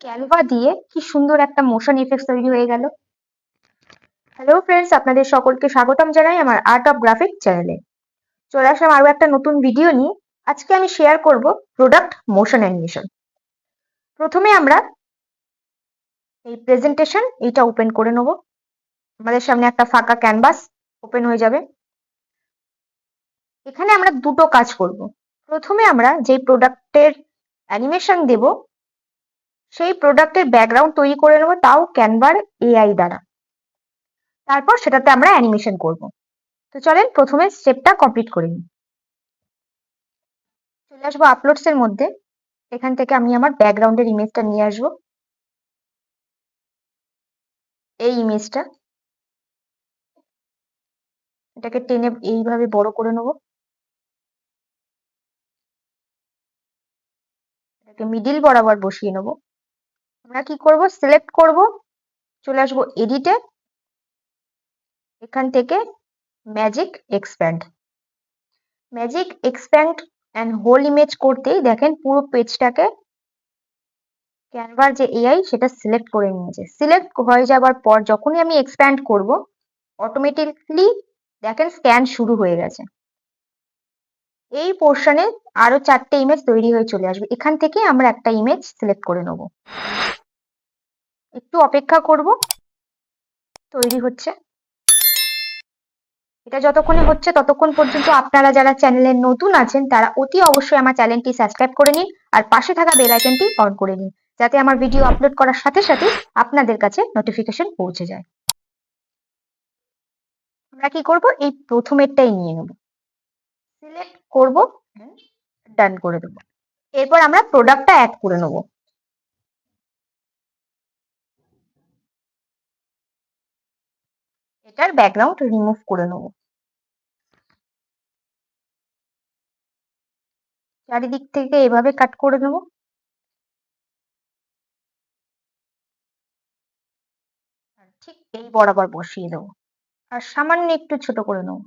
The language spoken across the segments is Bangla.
ক্যানভা দিয়ে কি সুন্দর একটা মোশন ইফেক্টস তৈরি হয়ে গেল। হ্যালো ফ্রেন্ডস, আপনাদের সকলকে স্বাগতম জানাই আমার আর্ট অফ গ্রাফিক চ্যানেলে। চলে আসলাম আরো একটা নতুন ভিডিও নিয়ে। আজকে আমি শেয়ার করব প্রোডাক্ট মোশন অ্যানিমেশন। প্রথমে আমরা এই প্রেজেন্টেশন এইটা ওপেন করে নেব। আমাদের সামনে একটা ফাঁকা ক্যানভাস ওপেন হয়ে যাবে। এখানে আমরা দুটো কাজ করব। প্রথমে আমরা যে প্রোডাক্টের অ্যানিমেশন দেব সেই প্রোডাক্টের ব্যাকগ্রাউন্ড তৈরি করে নেব, তাও ক্যানভার এআই দ্বারা। তারপর সেটাতে আমরা অ্যানিমেশন করব। তো চলেন প্রথমে স্টেপটা কমপ্লিট করে নিই। চলে আসবো আপলোডস এর মধ্যে। এখান থেকে আমি আমার ব্যাকগ্রাউন্ডের ইমেজটা নিয়ে আসবো। এই ইমেজটা, এটাকে টেনে এইভাবে বড় করে নেব। এটাকে মিডিল বরাবর বসিয়ে নেব। আমরা কি করব, সিলেক্ট করব, চলে আসবো এডিটে, এখান থেকে magic expand. Magic expand and whole image করতেই দেখেন পুরো পেজটাকে ক্যানভার যে এআই সেটা সিলেক্ট করে নিয়েছে। সিলেক্ট হয়ে যাওয়ার পর যখনই আমি এক্সপ্যান্ড করব, অটোমেটিকলি দেখেন স্ক্যান শুরু হয়ে গেছে। এই পোর্শনে আরো 4টে ইমেজ তৈরি হয়ে চলে আসবে। এখান থেকে আমরা একটা ইমেজ সিলেক্ট করে নেব। একটু অপেক্ষা করব, তৈরি হচ্ছে। এটা যতক্ষণে হচ্ছে ততক্ষণ পর্যন্ত আপনারা যারা চ্যানেলে নতুন আছেন তারা অতি অবশ্যই আমার চ্যানেলটি সাবস্ক্রাইব করে নিন আর পাশে থাকা বেল আইকনটি অন করে নিন, যাতে আমার ভিডিও আপলোড করার সাথে সাথে আপনাদের কাছে নোটিফিকেশন পৌঁছে যায়। আমরা কি করব, এই প্রথমেরটাই নিয়ে নেব, সিলেক্ট করব, ডান করে দেব। এরপর আমরা প্রোডাক্টটা অ্যাড করে নেব। এটার ব্যাকগ্রাউন্ড রিমুভ করে নেব। চারিদিক থেকে এভাবে কাট করে নেব। ঠিক এই বরাবর বসিয়ে দেবো আর সামান্য একটু ছোট করে নেব।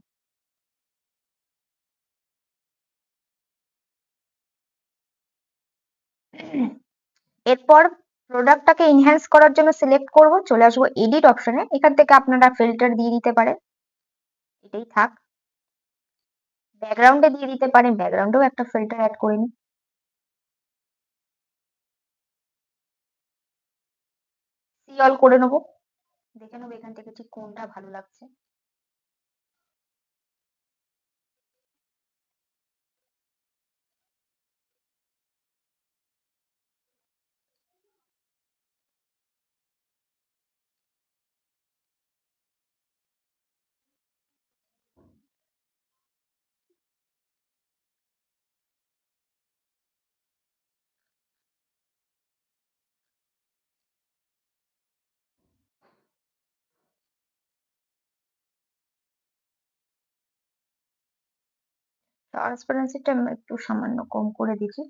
এরপর প্রোডাক্টটাকে ইনহ্যান্স করার জন্য সিলেক্ট করব, চলে আসবো এডিট অপশনে। এখান থেকে আপনারা ফিল্টার দিয়ে দিতে পারেন, এটাই থাক। ব্যাকগ্রাউন্ডে দিয়ে দিতে পারেন, ব্যাকগ্রাউন্ডেও একটা ফিল্টার অ্যাড করে নিই। সি অল করে নেবো, দেখে নেবো এখান থেকে ঠিক কোনটা ভালো লাগছে। ট্রান্সপারেন্সিটা একটু সামান্য কম করে দিচ্ছি।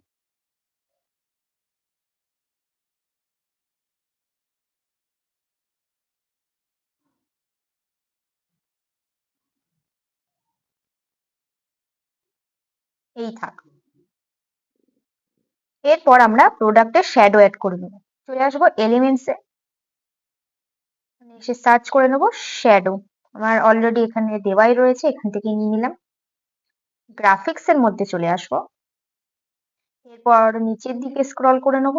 এই থাক। এরপর আমরা প্রোডাক্টের শ্যাডো অ্যাড করে নেবো। চলে আসবো এলিমেন্টসে, এসে সার্চ করে নেবো শ্যাডো। আমার অলরেডি এখানে দেওয়াই রয়েছে, এখান থেকে নিয়ে নিলাম। গ্রাফিক্স এর মধ্যে চলে আসবো। এরপর নিচের দিকে স্ক্রল করে নেব,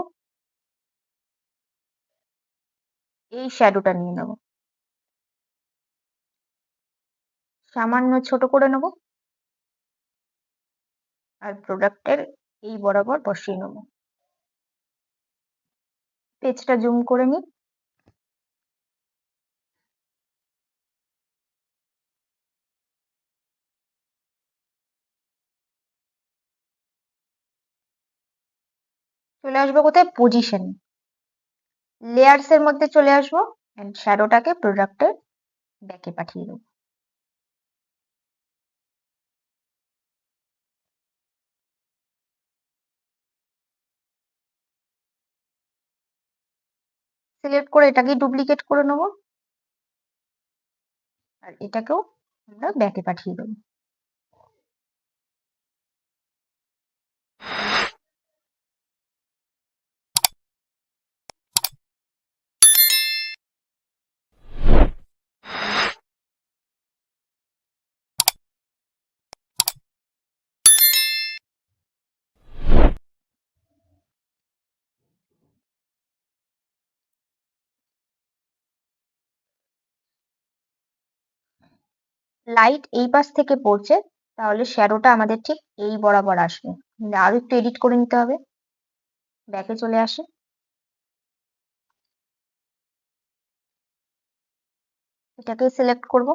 এই শ্যাডোটা নিয়ে নেব, সামান্য ছোট করে নেব আর প্রোডাক্টের এই বরাবর বসিয়ে নেব। পেজটা জুম করে নিই। চলে আসবো কোথায়, পজিশন, লেয়ার্স এর মধ্যে চলে আসবো এন্ড শ্যাডোটাকে প্রোডাক্টের ব্যাকে পাঠিয়ে দেবো। সিলেক্ট করে এটাকে ডুপ্লিকেট করে নেব আর এটাকেও আমরা ব্যাকে পাঠিয়ে দেবো। লাইট এই পাশ থেকে পড়ছে, তাহলে শ্যাডোটা আমাদের ঠিক এই বরাবর আসবে। আরো একটু এডিট করে নিতে হবে। ব্যাকে চলে আসে, এটাকে সিলেক্ট করব,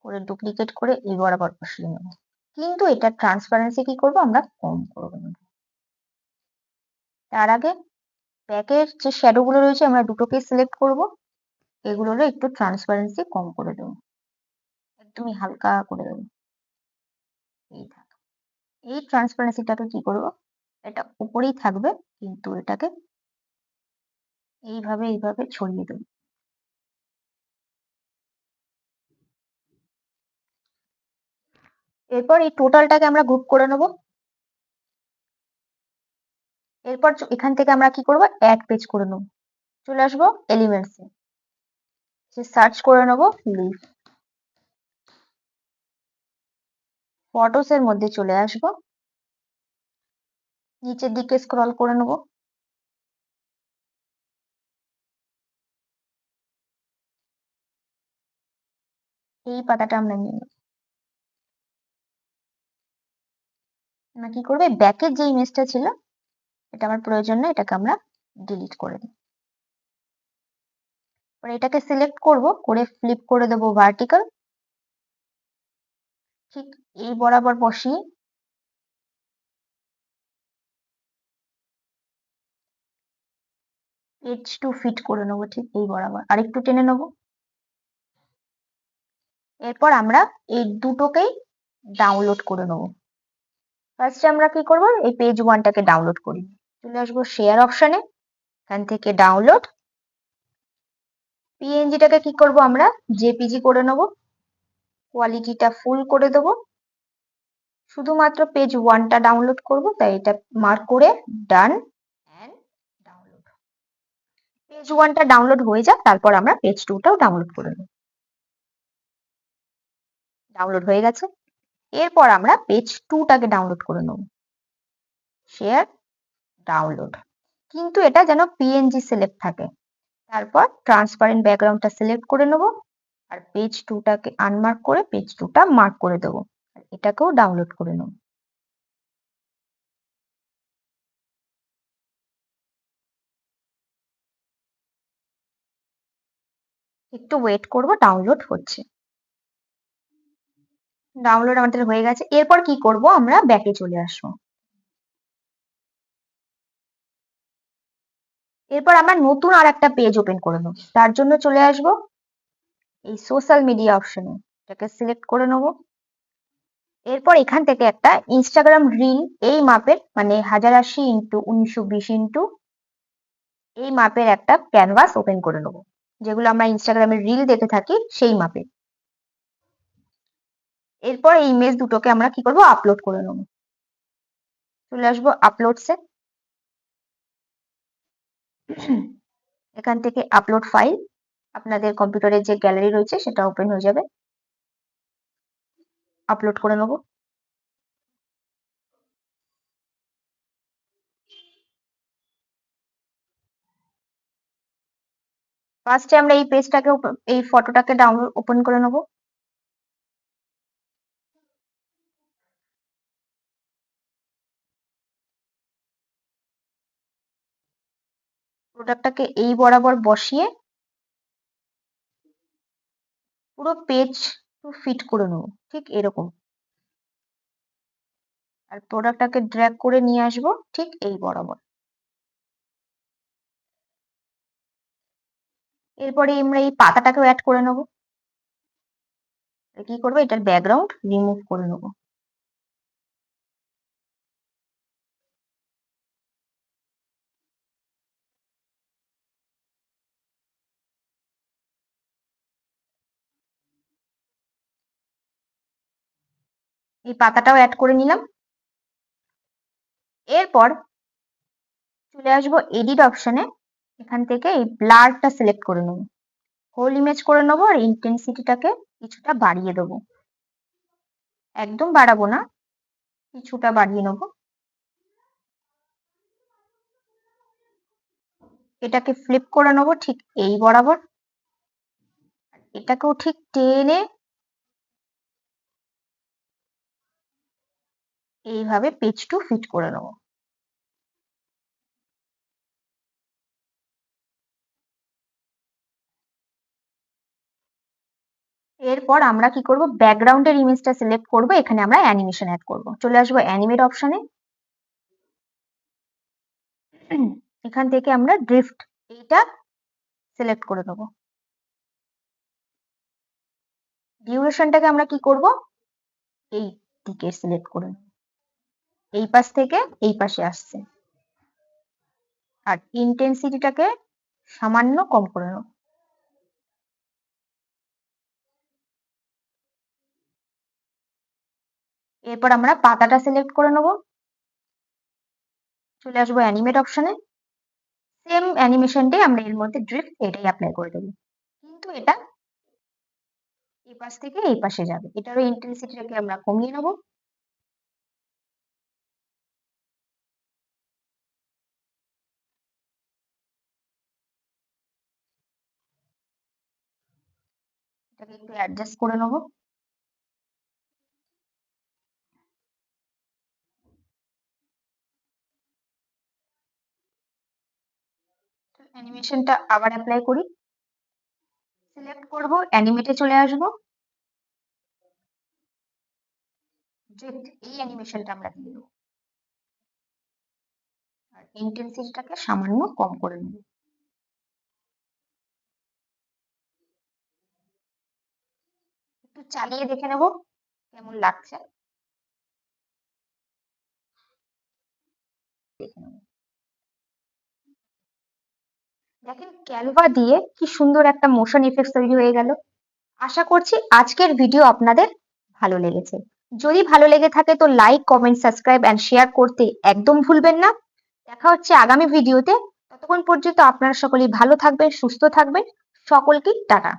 করে ডুপ্লিকেট করে এই বরাবর বসিয়ে নেব। কিন্তু এটা ট্রান্সপারেন্সি কি করব, আমরা কম করব। তার আগে ব্যাকের যে শ্যাডো গুলো রয়েছে আমরা দুটোকে সিলেক্ট করব, এগুলোরও একটু ট্রান্সপারেন্সি কম করে দেবো, একদমই হালকা করে দেবো। এই থাক, এই ট্রান্সপারেন্সিটাকে কি করব, এটা উপরেই থাকবে, কিন্তু এটাকে এইভাবে এইভাবে ছড়িয়ে দেবো। এরপর এই টোটালটাকে আমরা গ্রুপ করে নেব। এরপর এখান থেকে আমরা কি করব, অ্যাড পেজ করে নেব। চলে আসবো এলিমেন্টসে, সার্চ করে নেব লিভ। ফটোস এর মধ্যে চলে আসব, নিচের দিকে স্ক্রল করে নেব, এই পাতাটা আমরা নিয়ে নেব। আমরা কি করবে, ব্যাকের যে ইমেজটা ছিল এটা আমার প্রয়োজন না, এটাকে আমরা ডিলিট করে দিই। এবার এটাকে সিলেক্ট করব, করে ফ্লিপ করে দেবো ভার্টিক্যাল, ঠিক এই বরাবর বসিয়ে H2 ফিট করে নেবো, ঠিক এই বরাবর আরেকটু টেনে নেবো। এরপর আমরা এই দুটোকেই ডাউনলোড করে নেবো। ফার্স্টে আমরা কি করব, এই পেজ ওয়ানটাকে ডাউনলোড করি। চলে আসবো শেয়ার অপশনে, এখান থেকে ডাউনলোড পিএনজিটাকে কি করব, আমরা জেপিজি করে নেব, কোয়ালিটিটা ফুল করে দেব। শুধুমাত্র পেজ ওয়ানটা ডাউনলোড করব, তাই এটা মার্ক করে ডান এন্ড ডাউনলোড। পেজ ওয়ানটা ডাউনলোড হয়ে যাক, তারপর আমরা পেজ টুটাও ডাউনলোড করে নেব। ডাউনলোড হয়ে গেছে। এরপর আমরা পেজ টুটাকে ডাউনলোড করে নেব, শেয়ার ডাউনলোড, কিন্তু এটা যেন পিএনজি সিলেক্ট থাকে। তারপর ট্রান্সপারেন্ট ব্যাকগ্রাউন্ডটা সিলেক্ট করে নেব, আর পেজ টুটাকে আনমার্ক করে পেজ টুটা মার্ক করে দেব, এটাকেও ডাউনলোড করে নেব। একটু ওয়েট করব, ডাউনলোড হচ্ছে। ডাউনলোড আমাদের হয়ে গেছে। এরপর কি করব, আমরা ব্যাকে চলে আসবো। এরপর আমরা নতুন আর একটা পেজ ওপেন করে নেব। তার জন্য চলে আসব এই সোশ্যাল মিডিয়া অপশনে, এটাকে সিলেক্ট করে নেব। এরপর এখান থেকে একটা ইনস্টাগ্রাম রিল এই মাপের, মানে 1080 ইন্টু 1920 ইন্টু এই মাপের একটা ক্যানভাস ওপেন করে নেব, যেগুলো আমরা ইনস্টাগ্রামে রিল দেখে থাকি সেই মাপে। এরপর এই ইমেজ দুটোকে আমরা কি করব, আপলোড করে নেব। চলে আসবো আপলোডসে, এখান থেকে আপলোড ফাইল, আপনাদের কম্পিউটারের যে গ্যালারি রয়েছে সেটা ওপেন হয়ে যাবে, আপলোড করে নেব। ফার্স্টে আমরা এই পেজটাকে এই ফটোটাকে ডাউনলোড ওপেন করে নেব। প্রোডাক্টটাকে এই বরাবর বসিয়ে পুরো পেজ ফিট করে নেব, ঠিক এরকম। আর প্রোডাক্টটাকে ড্র্যাগ করে নিয়ে আসব ঠিক এই বরাবর। এরপরে আমরা এই পাতাটাকেও অ্যাড করে নেব। কি করবো, এটার ব্যাকগ্রাউন্ড রিমুভ করে নেব। এই পাতাটাও অ্যাড করে নিলাম। এরপর চলে আসবো এডিট অপশনে, এখান থেকে এই ব্লারটা সিলেক্ট করে নেব, হোল ইমেজ করে নেবো, আর ইন্টেন্সিটিটাকে কিছুটা বাড়িয়ে দেবো, একদম বাড়াবো না, কিছুটা বাড়িয়ে নেবো। এটাকে ফ্লিপ করে নেবো ঠিক এই বরাবর, এটাকেও ঠিক টেনে এইভাবে পেজ টু ফিট করে নেব। এরপর আমরা কি করব, ব্যাকগ্রাউন্ডের ইমেজটা সিলেক্ট করব, এখানে আমরা অ্যানিমেশন অ্যাড করব। চলে আসবো অ্যানিমেট অপশনে, এখান থেকে আমরা ড্রিফট এইটা সিলেক্ট করে দেবো। ডিউরেশনটাকে আমরা কি করব, এই দিকে সিলেক্ট করে নেব, এই পাশ থেকে এই পাশে আসছে। আর ইন্টেন্সিটিটাকে সামান্য কম করে নেব। এরপর আমরা পাতাটা সিলেক্ট করে নেব, চলে আসবো অ্যানিমেট অপশনে, সেম অ্যানিমেশনটাই আমরা এর মধ্যে ড্রিফট এটাই অ্যাপ্লাই করে দেবো, কিন্তু এটা এই পাশ থেকে এই পাশে যাবে। এটারও ইন্টেন্সিটিটাকে আমরা কমিয়ে নেব। এটাকে একটু অ্যাডজাস্ট করে নেব। অ্যানিমেশনটা আবার অ্যাপ্লাই করি, সিলেক্ট করব, অ্যানিমেটে চলে আসবো, ড্রিফট এই অ্যানিমেশনটা আমরা দিয়ে দেবো, আর ইন্টেন্সিটিটাকে সামান্য কম করে নেব। একটু চালিয়ে দেখে নেব কেমন লাগছে, দেখে নেব। দেখেন ক্যানভা দিয়ে কি সুন্দর একটা মোশন ইফেক্ট তৈরি হয়ে গেল। আশা করছি আজকের ভিডিও আপনাদের ভালো লেগেছে। যদি ভালো লেগে থাকে তো like, comment, subscribe and share করতে একদম ভুলবেন না। দেখা হচ্ছে আগামী ভিডিওতে। ততক্ষণ পর্যন্ত আপনারা সকলেই ভালো থাকবেন, সুস্থ থাকবেন। সকলকেই টাটা।